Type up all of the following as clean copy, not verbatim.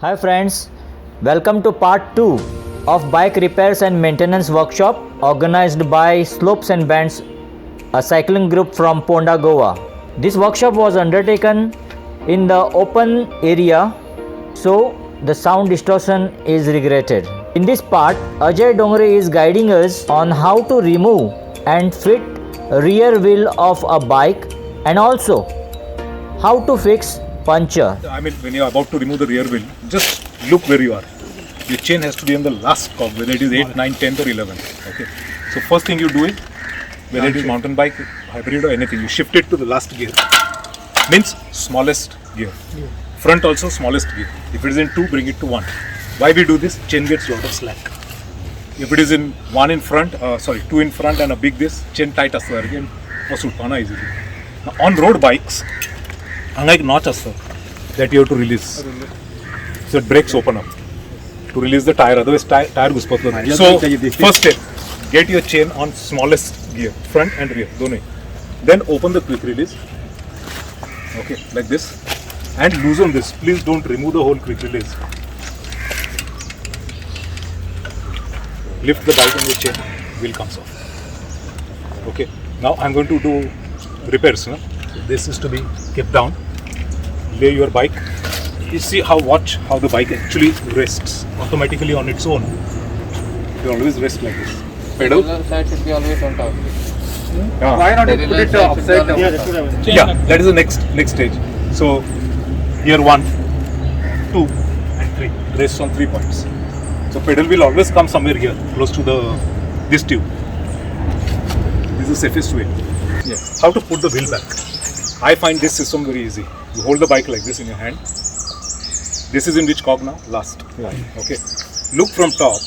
Hi friends, welcome to part 2 of bike repairs and maintenance workshop organized by Slopes and Bends, a cycling group from Ponda, Goa. This workshop was undertaken in the open area, so the sound distortion is regretted. In this part, Ajay Dongre is guiding us on how to remove and fit rear wheel of a bike and also how to fix puncture. I mean, when you're about to remove the rear wheel, just look where you are. Your chain has to be on the last cog, whether it is 8, 9, 10th or 11th. Okay. So first thing you do is, whether it is mountain bike, hybrid or anything, you shift it to the last gear. Means smallest gear. Front also smallest gear. If it is in 2, bring it to 1. Why we do this? Chain gets lot of slack. If it is in 2 in front and a big this, chain tight असतं again, सुटताना easily. Now on road bikes, हांगा एक notch असतं that you have to release. So brakes open up to release the tire. Otherwise tire घुसपतलं नाही. So first step, get your chain on smallest gear, front and rear, दोनों. Then open the quick release. Okay, like this, and loosen this. Please don't remove the whole quick release. Lift the bike and the chain, wheel comes off. Okay, now I'm going to do repairs. No? So this is to be kept down. Lay your bike. You see watch how the bike actually rests automatically on its own. You always rest like this. Pedal. The side should be always on top. Why not put it upside down? Yeah, that is the next stage. So here 1, 2 and 3 rests on 3 points. So pedal will always come somewhere here, close to this tube. This is the safest way. Yeah. How to put the wheel back? I find this system very easy. You hold the bike like this in your hand. This is in which cog now? Last. Right. Okay. Look from top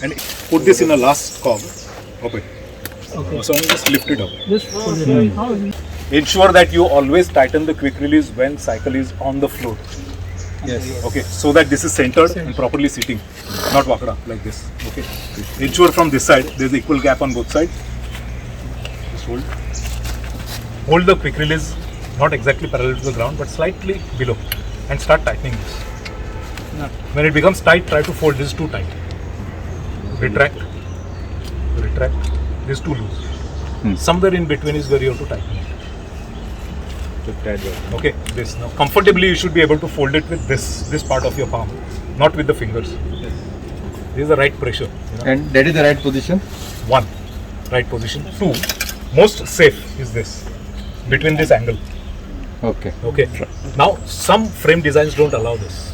and put this in a last cog. Open. Okay. So just lift it up. Ensure that you always tighten the quick release when cycle is on the floor. Yes. Okay. So that this is centered and properly sitting, not wakada like this. Okay. Ensure from this side there is equal gap on both sides. Just hold. Hold the quick release not exactly parallel to the ground but slightly below, and start tightening this. When it becomes tight, try to fold. This is too tight. Retract. This is too loose. Somewhere in between is where you have to tighten it. Okay, this now comfortably you should be able to fold it with this part of your palm, not with the fingers. This is the right pressure. And that is the right position? 1, right position. 2, most safe is this, between this angle. Okay. Okay. Now some frame designs don't allow this.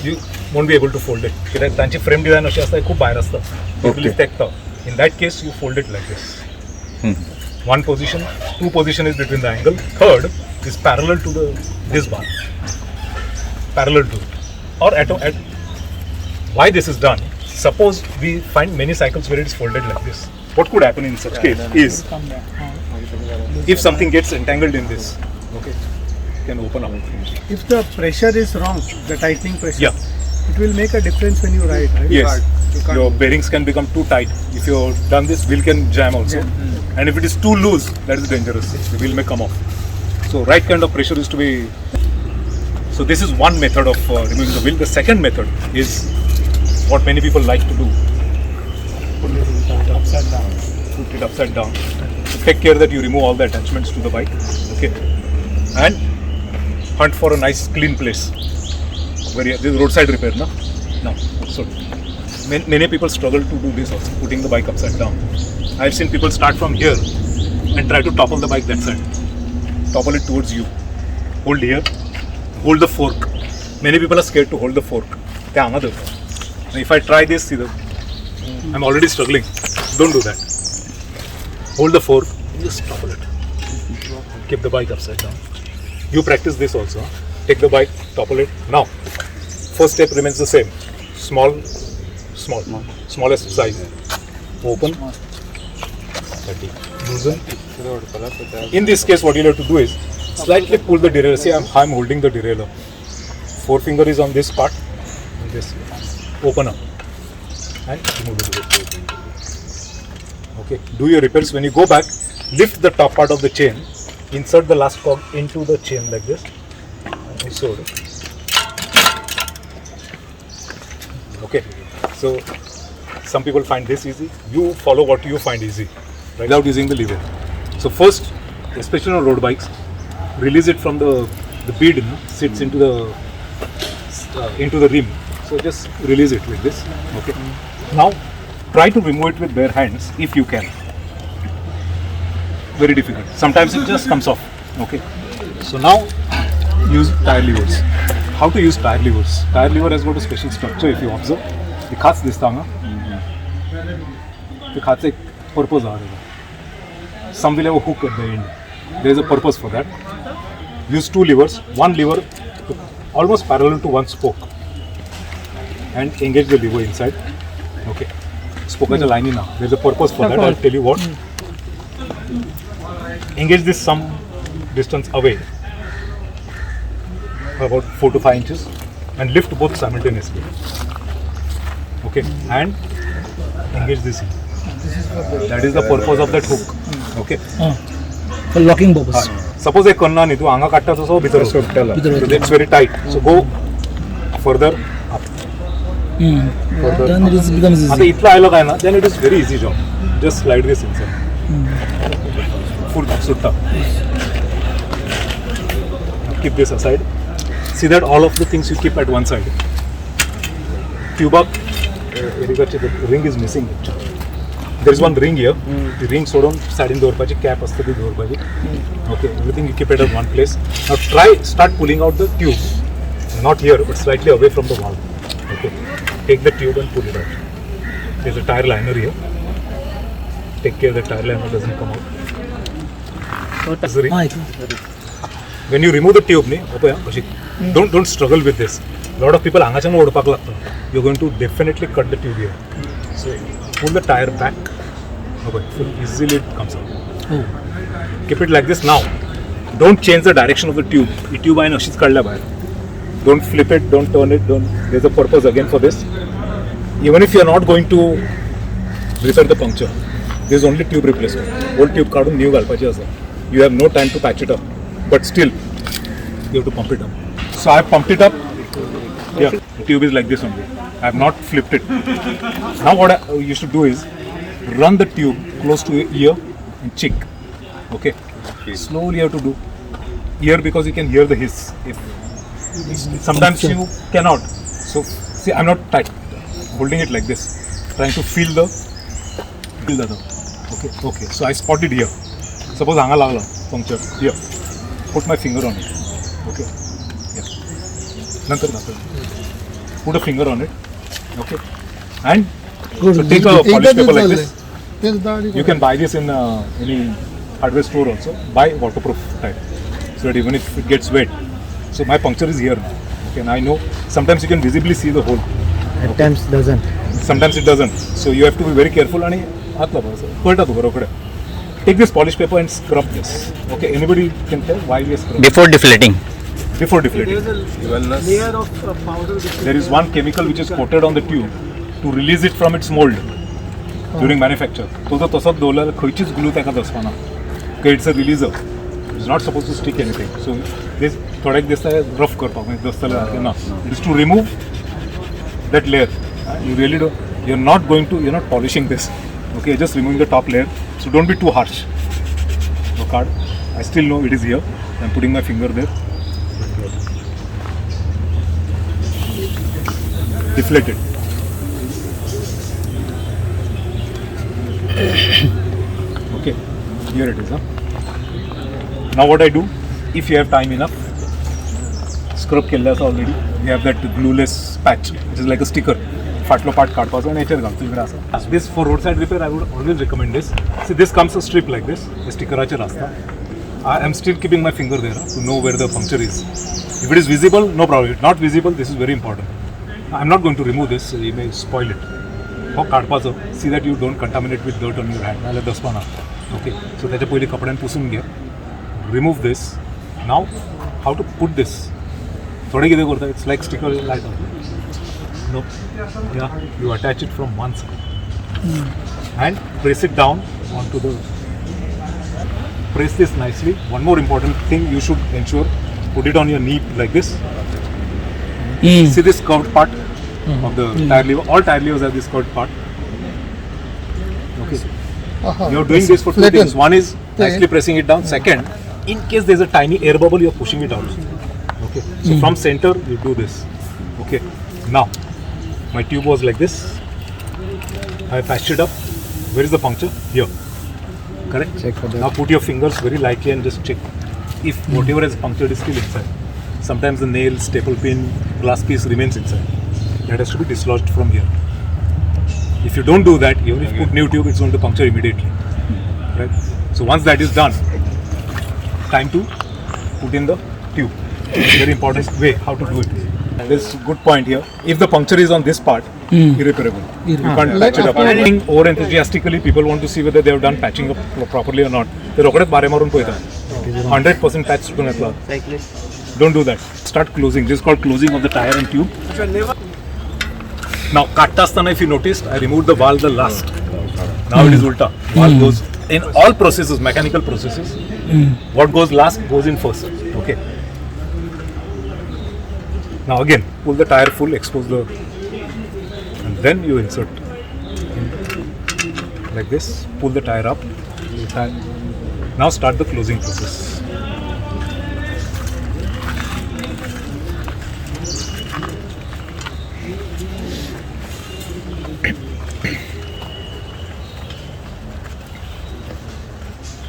You won't be able to fold it. त्यांची frame design अशी असते खूप बाहेर असतं. Totally तेकतं. In that case you fold it like this. 1 position, 2 position is between the angle. 3rd is parallel to this bar. Parallel to it. Or at why this is done? Suppose we find many cycles where it is folded like this. What could happen in such case is, if something gets entangled in this, okay, it can open up. If the pressure is wrong, the tightening pressure, Yeah. it will make a difference when you ride, right? Yes. Your bearings can become too tight. If you've done this, wheel can jam also. And if it is too loose, that is dangerous. The wheel may come off. So right kind of pressure is to be. So this is one method of removing the wheel. The second method is what many people like to do. Put it upside down. Put it upside down. So take care that you remove all the attachments to the bike. Okay. And hunt for a nice clean place. Where this is roadside repair, no? No. So many people struggle to do this also, putting the bike upside down. I've seen people start from here and try to topple the bike that side. Topple it towards you. Hold here. Hold the fork. Many people are scared to hold the fork. Now if I try this, see I'm already struggling. Don't do that. Hold the fork. Just topple it. Keep the bike upside down. You practice this also. Take the bike, topple it. Now, first step remains the same. Smallest size. Open. Loosen. In this case, what you'll have to do is slightly pull the derailleur. See, I'm holding the derailleur. Forefinger is on this part. And this. Open up. And remove the derailleur. Okay. Do your repairs. When you go back, lift the top part of the chain. Insert the last cog into the chain like this. And so Okay, so some people find this easy. You follow what you find easy, right? Without using the lever. So first, especially on road bikes, release it from the bead, you know, sits into the rim. So just release it like this. Okay. Now try to remove it with bare hands if you can. Very difficult. Sometimes it just comes off. Okay. So now use tire levers. How to use tire levers? Tire lever has got a special structure if you observe. The खाच दिसता हांगा. The खाच एक purpose आहा. Some will have a hook at the end. There is a purpose for that. Use two levers. One lever almost parallel to one spoke, and engage the lever inside. Okay. Spokacha line in now. There is a purpose for that. I'll tell you what. Engage this some distance away, about 4 to 5 inches, and lift both simultaneously. Okay, and engage this in. That is the purpose of that hook. Okay. For locking purpose. Suppose एक करना नहीं तू आंगा काटता तो सब भीतर सोपटाला. So that's very tight. So go further up. Then it becomes आता easy. इतना आयला काय ना, then it is very easy job. Just slide this inside. Full sutta. Keep this aside. See that all of the things you keep at one side. Tube up. The ring is missing. There is one ring here. The ring sodom side in the cap as the Okay, everything you keep it at one place. Now start pulling out the tube. Not here, but slightly away from the valve. Okay, take the tube and pull it out. There's a tire liner here. Take care the tire liner doesn't come out. That's the ring. When you remove the tube, don't struggle with this. A lot of people you're going to definitely cut the tube here. So pull the tire back. Easily it comes out. Keep it like this now. Don't change the direction of the tube. The tube is don't flip it, don't turn it, there's a purpose again for this. Even if you're not going to repair the puncture, there's only tube replacement. Old tube card new galpachi. You have no time to patch it up. But still, you have to pump it up. So I have pumped it up. Yeah, the tube is like this only. I have not flipped it. Now what you should do is run the tube close to your ear and cheek. Okay. Slowly you have to do ear because you can hear the hiss. Sometimes you cannot. So see, I'm not tight. Holding it like this, trying to feel the. Okay. So I spotted here. Suppose anga lagla puncture here. Put my finger on it. Okay. Yeah. Nantar. Put a finger on it. Okay. And so take a polish paper like this. You can buy this in any hardware store also. Buy waterproof type. So that even if it gets wet. So my puncture is here now. Okay. And I know sometimes you can visibly see the hole. At times doesn't. Sometimes it doesn't. So you have to be very careful. And take this polish paper and scrub this. Okay. Anybody can tell why we are scrubbing? Before deflating. Before deflating. Layer of powder. There is one chemical which is coated on the tube to release it from its mold during manufacture. So the tosat dola khoichis glue taka daswana. Okay, it's a releaser. It's not supposed to stick anything. So this thoda this rough karta mein dastala na. It is to remove that layer. You really don't. You're not polishing this. Okay, just removing the top layer. So don't be too harsh. Okay, I still know it is here. I'm putting my finger there. Deflated. Okay, here it is. Now what I do, if you have time enough, scrub kellas already. We have that glueless patch, which is like a sticker. Fatlo part card pass and this for roadside repair, I would always recommend this. See, this comes a strip like this. The sticker rasta. I am still keeping my finger there to know where the puncture is. If it is visible, no problem. If not visible, this is very important. I am not going to remove this. You may spoil it. See that you don't contaminate with dirt on your hand. Okay. So that's why remove this. Now, how to put this? It's like sticker light. No. Yeah. You attach it from one side and press it down onto the. Press this nicely. One more important thing you should ensure: put it on your knee like this. See this curved part? of the tire lever. All tire levers have this curved part. Okay. You're doing this for two things. One is actually pressing it down. Second, in case there's a tiny air bubble, you're pushing it out. Okay. So from center, you do this. Okay. Now, my tube was like this. I patched it up. Where is the puncture? Here. Correct? Check for that. Now put your fingers very lightly and just check if whatever is punctured is still inside. Sometimes the nail, staple pin, glass piece remains inside. That has to be dislodged from here. If you don't do that, even if you put new tube, it's going to puncture immediately. Right? So once that is done, time to put in the tube. Very important way how to do it. There's a good point here. If the puncture is on this part, irreparable. You can't patch it up. Over enthusiastically, people want to see whether they have done patching up properly or not. They rocket bare marun poita. 100% patch सुटून येतला. Don't do that. Start closing. This is called closing of the tire and tube. Now, katta asthana, if you noticed, I removed the valve the last. Now it is ulta. Valve goes in all processes, mechanical processes. What goes last goes in first. Okay. Now again, pull the tire full, expose the, and then you insert like this. Pull the tire up. Now start the closing process.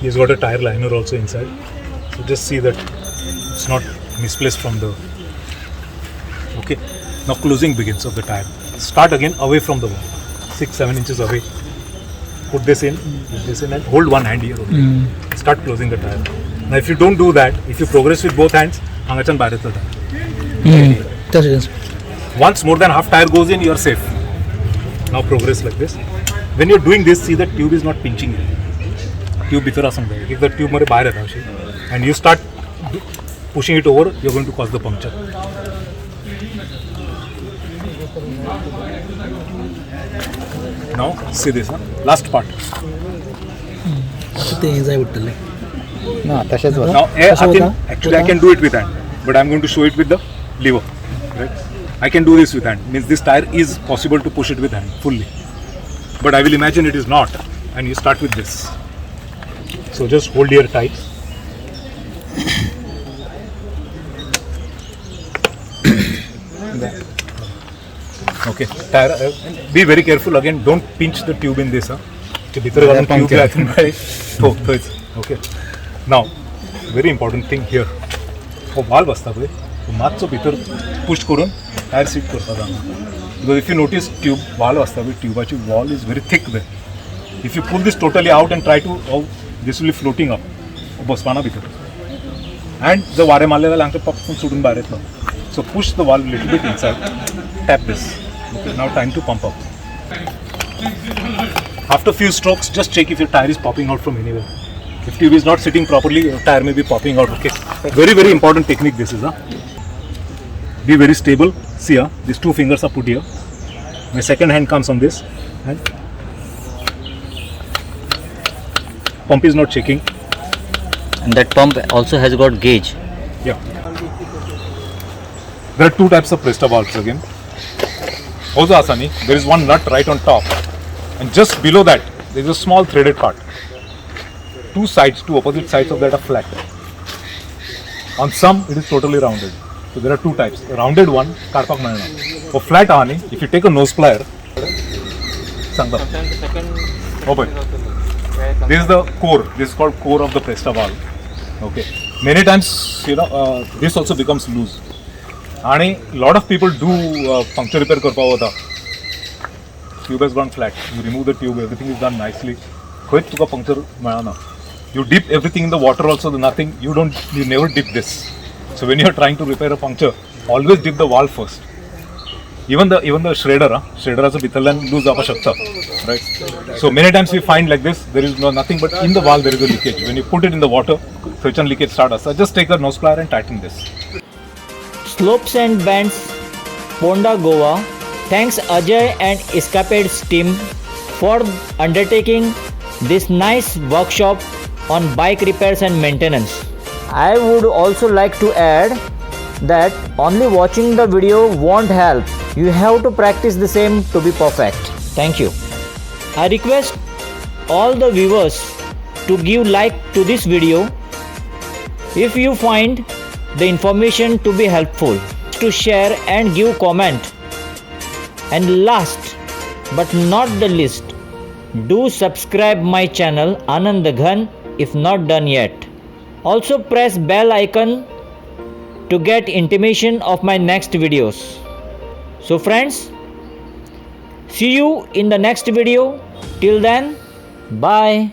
He's got a tire liner also inside, so just see that it's not misplaced from the. Okay, now closing begins of the tire. Start again away from the wall, 6-7 inches away. Put this in, and hold one hand here only. Start closing the tire. Now if you don't do that, if you progress with both hands, hangachan bahar the tire. Once more than half tire goes in, you are safe. Now progress like this. When you're doing this, see that tube is not pinching you. Tube bhitar asang jayega. If the tube mare bahar aata and you start pushing it over, you're going to cause the puncture. Now see this, last part. No, तसेच होतं. Now actually I can do it with hand, but I'm going to show it with the lever. Right? I can do this with hand. Means this tire is possible to push it with hand fully, but I will imagine it is not, and you start with this. So just hold here tight. Okay, tire, be very careful again, don't pinch the tube in this. Okay. Now, very important thing here. हो valve असता पळय, मातसो भितर push करून tire seat करता जाणा. Because if you notice tube valve असता पळय, tubeची wall is very thick there. If you pull this totally out and try to, this will be floating up. बसपाना भितर. And the वारे मारलेला हांगा पटकन सोडून भायर येतलो. So push the valve little bit inside. Tap this. Okay, now time to pump up. After few strokes, just check if your tire is popping out from anywhere. If tube is not sitting properly, your tire may be popping out. Okay, very very important technique this is. Be very stable. See, these two fingers are put here. My second hand comes on this, and pump is not shaking. And that pump also has got gauge. Yeah. There are two types of Presta valves again. Also Asani, there is one nut right on top, and just below that there is a small threaded part. Two sides, two opposite sides of that are flat. On some it is totally rounded. So there are two types. The rounded one, karpak malna. For flat Asani, if you take a nose plier, Sangam. Sometimes the second. Oh boy. This is the core. This is called core of the Presta valve. Okay. Many times, this also becomes loose. And a lot of people do puncture repair karpa hota. Tube has gone flat. You remove the tube. Everything is done nicely. Quick to puncture malana. You dip everything in the water also. Nothing. You never dip this. So when you are trying to repair a puncture, always dip the valve first. Even the shredder has a bitalan loose apa shakta, right? So many times we find like this, there is nothing but in the valve there is a leakage. When you put it in the water, such a leakage starts. So just take the nose plier and tighten this. Slopes and Bends, Ponda, Goa. Thanks Ajay and Escapades team for undertaking this nice workshop on bike repairs and maintenance. I would also like to add that only watching the video won't help. You have to practice the same to be perfect. Thank you. I request all the viewers to give like to this video if you find the information to be helpful, to share and give comment. And last but not the least, do subscribe my channel Anand Ghan if not done yet. Also press bell icon to get intimation of my next videos. So friends, see you in the next video. Till then, bye.